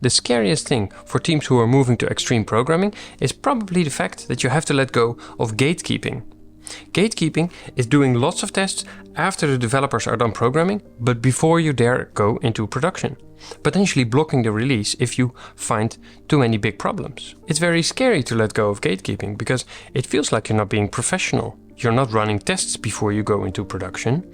The scariest thing for teams who are moving to extreme programming is probably the fact that you have to let go of gatekeeping. Gatekeeping is doing lots of tests after the developers are done programming, but before you dare go into production, potentially blocking the release if you find too many big problems. It's very scary to let go of gatekeeping because it feels like you're not being professional. You're not running tests before you go into production.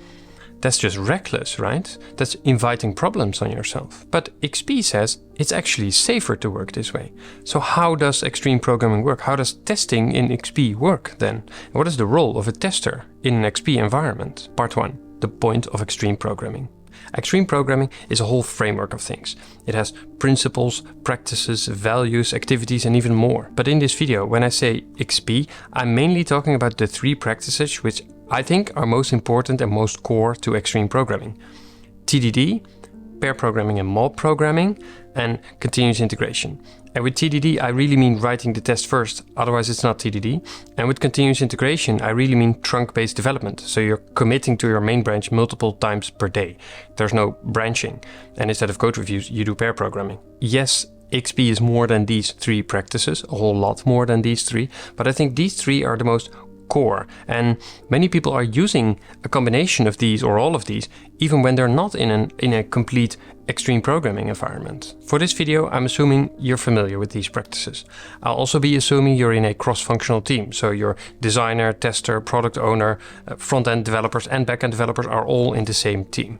That's just reckless, right? That's inviting problems on yourself. But XP says it's actually safer to work this way. So how does extreme programming work? How does testing in XP work then? What is the role of a tester in an XP environment? Part 1. The point of extreme programming. Extreme programming is a whole framework of things. It has principles, practices, values, activities, and even more. But in this video, when I say XP, I'm mainly talking about the 3 practices which I think are most important and most core to extreme programming. TDD, pair programming and mob programming, and continuous integration. And with TDD, I really mean writing the test first, otherwise it's not TDD. And with continuous integration, I really mean trunk-based development. So you're committing to your main branch multiple times per day. There's no branching. And instead of code reviews, you do pair programming. Yes, XP is more than these 3 practices, a whole lot more than these 3, but I think these 3 are the most core, and many people are using a combination of these or all of these even when they're not in a complete extreme programming environment. For this video, I'm assuming you're familiar with these practices. I'll also be assuming you're in a cross-functional team, so your designer, tester, product owner, front-end developers and back-end developers are all in the same team.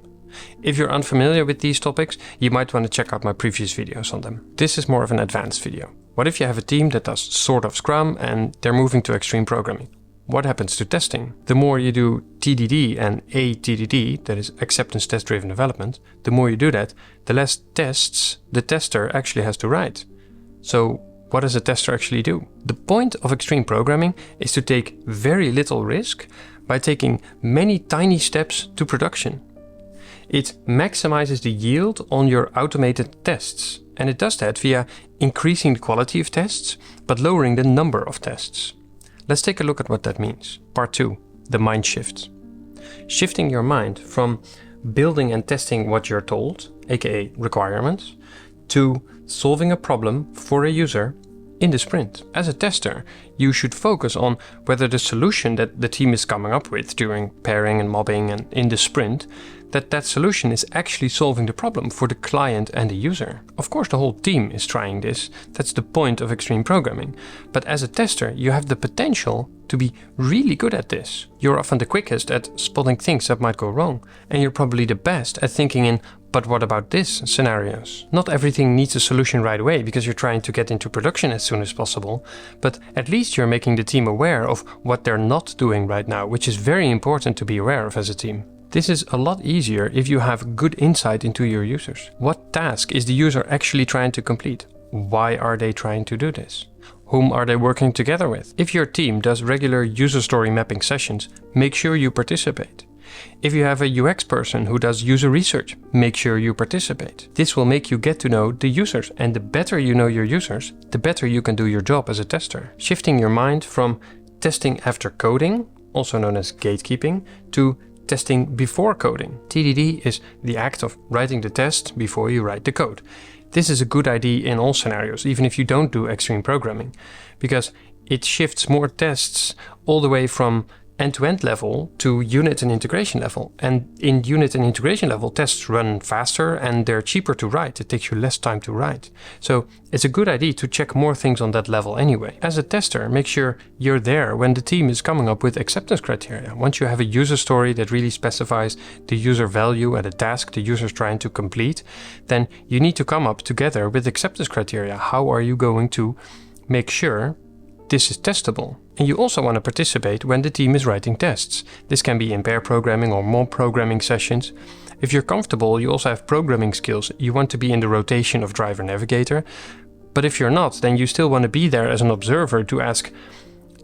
If you're unfamiliar with these topics, you might want to check out my previous videos on them. This is more of an advanced video. What if you have a team that does sort of Scrum and they're moving to extreme programming? What happens to testing? The more you do TDD and ATDD, that is acceptance test driven development, the more you do that, the less tests the tester actually has to write. So what does a tester actually do? The point of extreme programming is to take very little risk by taking many tiny steps to production. It maximizes the yield on your automated tests, and it does that via increasing the quality of tests, but lowering the number of tests. Let's take a look at what that means. Part 2, the mind shift. Shifting your mind from building and testing what you're told, aka requirements, to solving a problem for a user in the sprint. As a tester, you should focus on whether the solution that the team is coming up with during pairing and mobbing and in the sprint, that solution is actually solving the problem for the client and the user. Of course, the whole team is trying this. That's the point of extreme programming. But as a tester, you have the potential to be really good at this. You're often the quickest at spotting things that might go wrong, and you're probably the best at thinking in "but what about this" scenarios. Not everything needs a solution right away because you're trying to get into production as soon as possible, but at least you're making the team aware of what they're not doing right now, which is very important to be aware of as a team. This is a lot easier if you have good insight into your users. What task is the user actually trying to complete? Why are they trying to do this? Whom are they working together with? If your team does regular user story mapping sessions, make sure you participate. If you have a UX person who does user research, make sure you participate. This will make you get to know the users, and the better you know your users, the better you can do your job as a tester. Shifting your mind from testing after coding, also known as gatekeeping, to testing before coding. TDD is the act of writing the test before you write the code. This is a good idea in all scenarios, even if you don't do extreme programming, because it shifts more tests all the way from end-to-end level to unit and integration level. And in unit and integration level, tests run faster and they're cheaper to write. It takes you less time to write. So it's a good idea to check more things on that level anyway. As a tester, make sure you're there when the team is coming up with acceptance criteria. Once you have a user story that really specifies the user value and the task the user is trying to complete, then you need to come up together with acceptance criteria. How are you going to make sure this is testable? And you also want to participate when the team is writing tests. This can be in pair programming or mob programming sessions. If you're comfortable, you also have programming skills. You want to be in the rotation of driver navigator. But if you're not, then you still want to be there as an observer to ask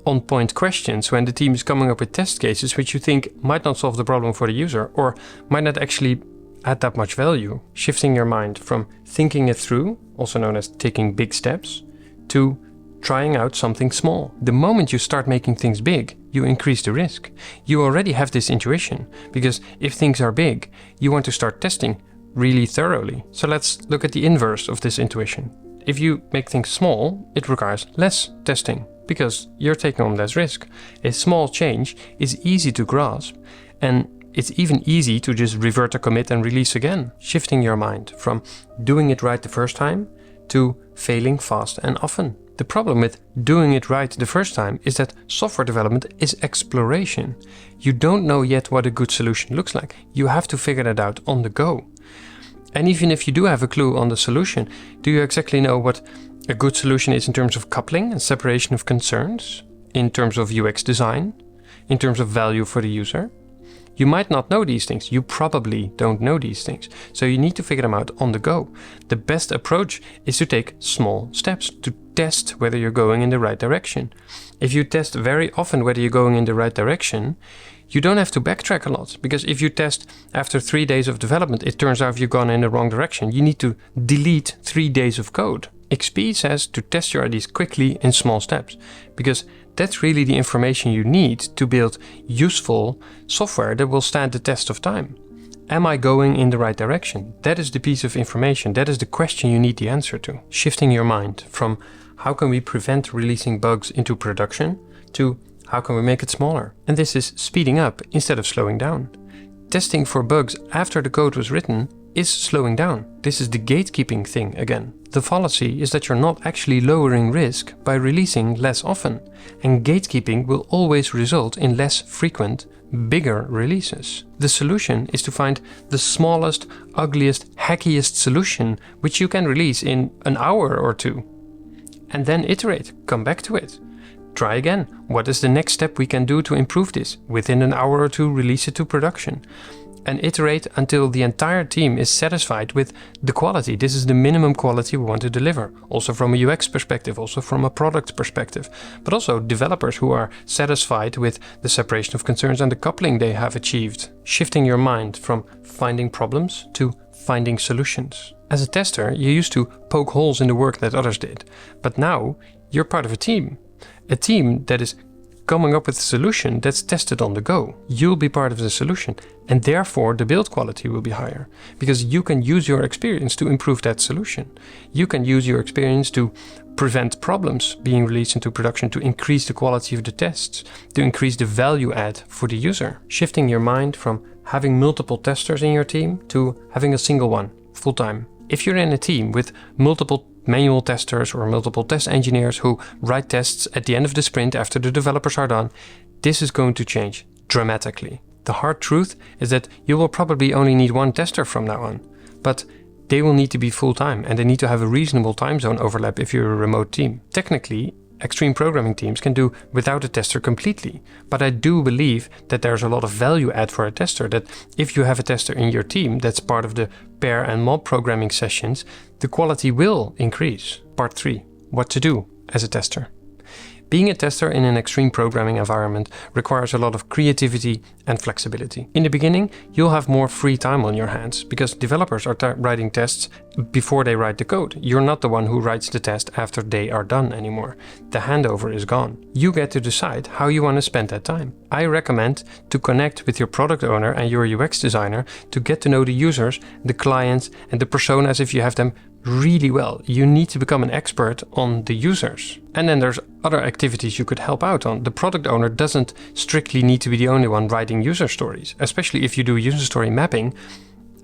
on-point questions when the team is coming up with test cases which you think might not solve the problem for the user or might not actually add that much value. Shifting your mind from thinking it through, also known as taking big steps, to trying out something small. The moment you start making things big, you increase the risk. You already have this intuition, because if things are big, you want to start testing really thoroughly. So let's look at the inverse of this intuition. If you make things small, it requires less testing because you're taking on less risk. A small change is easy to grasp, and it's even easy to just revert a commit and release again, shifting your mind from doing it right the first time to failing fast and often. The problem with doing it right the first time is that software development is exploration. You don't know yet what a good solution looks like. You have to figure that out on the go. And even if you do have a clue on the solution, do you exactly know what a good solution is in terms of coupling and separation of concerns, in terms of UX design, in terms of value for the user? You might not know these things. You probably don't know these things. So you need to figure them out on the go. The best approach is to take small steps to test whether you're going in the right direction. If you test very often whether you're going in the right direction, you don't have to backtrack a lot, because if you test after 3 days of development, it turns out you've gone in the wrong direction. You need to delete 3 days of code. XP says to test your ideas quickly in small steps, because that's really the information you need to build useful software that will stand the test of time. Am I going in the right direction? That is the piece of information. That is the question you need the answer to. Shifting your mind from how can we prevent releasing bugs into production to how can we make it smaller? And this is speeding up instead of slowing down. Testing for bugs after the code was written is slowing down. This is the gatekeeping thing again. The fallacy is that you're not actually lowering risk by releasing less often, and gatekeeping will always result in less frequent, bigger releases. The solution is to find the smallest, ugliest, hackiest solution which you can release in an hour or two. And then iterate, come back to it. Try again. What is the next step we can do to improve this? Within an hour or two, release it to production. And iterate until the entire team is satisfied with the quality. This is the minimum quality we want to deliver. Also from a UX perspective, also from a product perspective. But also developers who are satisfied with the separation of concerns and the coupling they have achieved. Shifting your mind from finding problems to finding solutions. As a tester, you used to poke holes in the work that others did. But now you're part of a team. A team that is coming up with a solution that's tested on the go. You'll be part of the solution, and therefore the build quality will be higher, because you can use your experience to improve that solution. You can use your experience to prevent problems being released into production, to increase the quality of the tests, to increase the value add for the user. Shifting your mind from having multiple testers in your team to having a single one, full-time. If you're in a team with multiple manual testers or multiple test engineers who write tests at the end of the sprint after the developers are done, this is going to change dramatically. The hard truth is that you will probably only need one tester from now on, but they will need to be full-time and they need to have a reasonable time zone overlap if you're a remote team. Technically, extreme programming teams can do without a tester completely, but I do believe that there's a lot of value add for a tester, that if you have a tester in your team that's part of the pair and mob programming sessions, the quality will increase. Part 3. What to do as a tester. Being a tester in an extreme programming environment requires a lot of creativity and flexibility. In the beginning, you'll have more free time on your hands because developers are writing tests before they write the code. You're not the one who writes the test after they are done anymore. The handover is gone. You get to decide how you want to spend that time. I recommend to connect with your product owner and your UX designer to get to know the users, the clients, and the personas if you have them really well. You need to become an expert on the users. And then there's other activities you could help out on. The product owner doesn't strictly need to be the only one writing user stories, especially if you do user story mapping.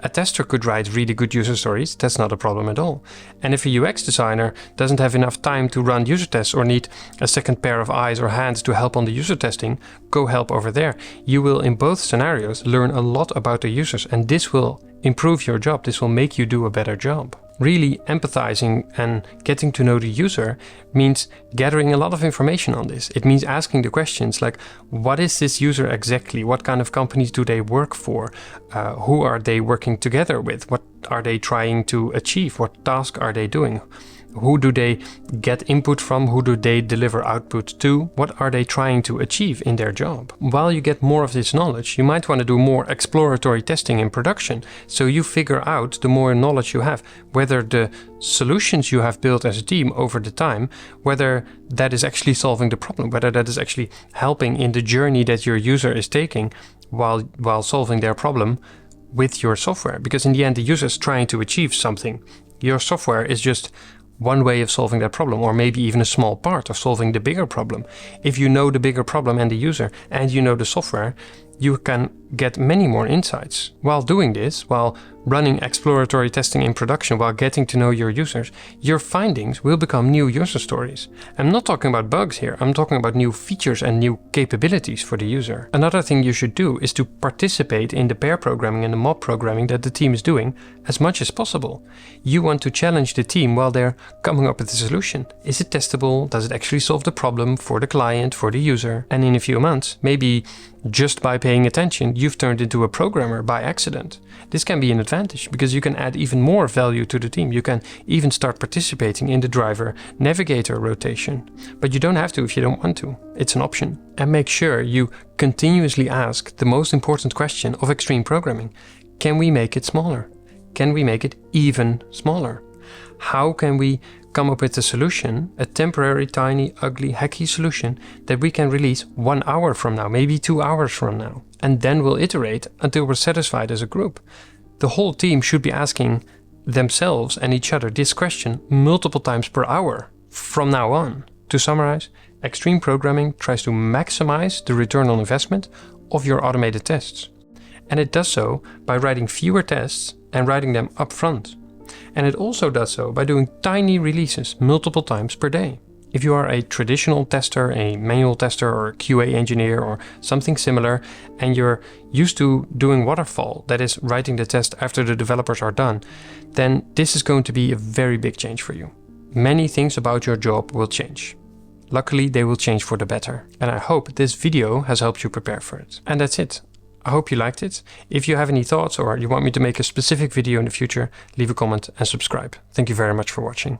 A tester could write really good user stories, that's not a problem at all. And if a UX designer doesn't have enough time to run user tests or need a second pair of eyes or hands to help on the user testing, go help over there. You will, in both scenarios, learn a lot about the users, and this will improve your job. This will make you do a better job. Really empathizing and getting to know the user means gathering a lot of information on this. It means asking the questions like, what is this user exactly? What kind of companies do they work for? Who are they working together with? What are they trying to achieve? What task are they doing? Who do they get input from? Who do they deliver output to? What are they trying to achieve in their job? While you get more of this knowledge, you might want to do more exploratory testing in production. So you figure out, the more knowledge you have, whether the solutions you have built as a team over the time, whether that is actually solving the problem, whether that is actually helping in the journey that your user is taking while solving their problem, with your software, because in the end the user is trying to achieve something. Your software is just one way of solving that problem, or maybe even a small part of solving the bigger problem. If you know the bigger problem and the user, and you know the software, you can get many more insights. While doing this, while running exploratory testing in production, while getting to know your users, your findings will become new user stories. I'm not talking about bugs here, I'm talking about new features and new capabilities for the user. Another thing you should do is to participate in the pair programming and the mob programming that the team is doing as much as possible. You want to challenge the team while they're coming up with a solution. Is it testable? Does it actually solve the problem for the client, for the user? And in a few months, maybe just by paying attention, you've turned into a programmer by accident. This can be an advantage because you can add even more value to the team. You can even start participating in the driver navigator rotation. But you don't have to if you don't want to. It's an option. And make sure you continuously ask the most important question of extreme programming. Can we make it smaller? Can we make it even smaller? How can we come up with a solution, a temporary, tiny, ugly, hacky solution that we can release 1 hour from now, maybe 2 hours from now? And then we'll iterate until we're satisfied as a group. The whole team should be asking themselves and each other this question multiple times per hour from now on. To summarize, extreme programming tries to maximize the return on investment of your automated tests. And it does so by writing fewer tests and writing them up front. And it also does so by doing tiny releases multiple times per day. If you are a traditional tester, a manual tester, or a QA engineer, or something similar, and you're used to doing waterfall, that is, writing the test after the developers are done, then this is going to be a very big change for you. Many things about your job will change. Luckily, they will change for the better. And I hope this video has helped you prepare for it. And that's it. I hope you liked it. If you have any thoughts or you want me to make a specific video in the future, leave a comment and subscribe. Thank you very much for watching.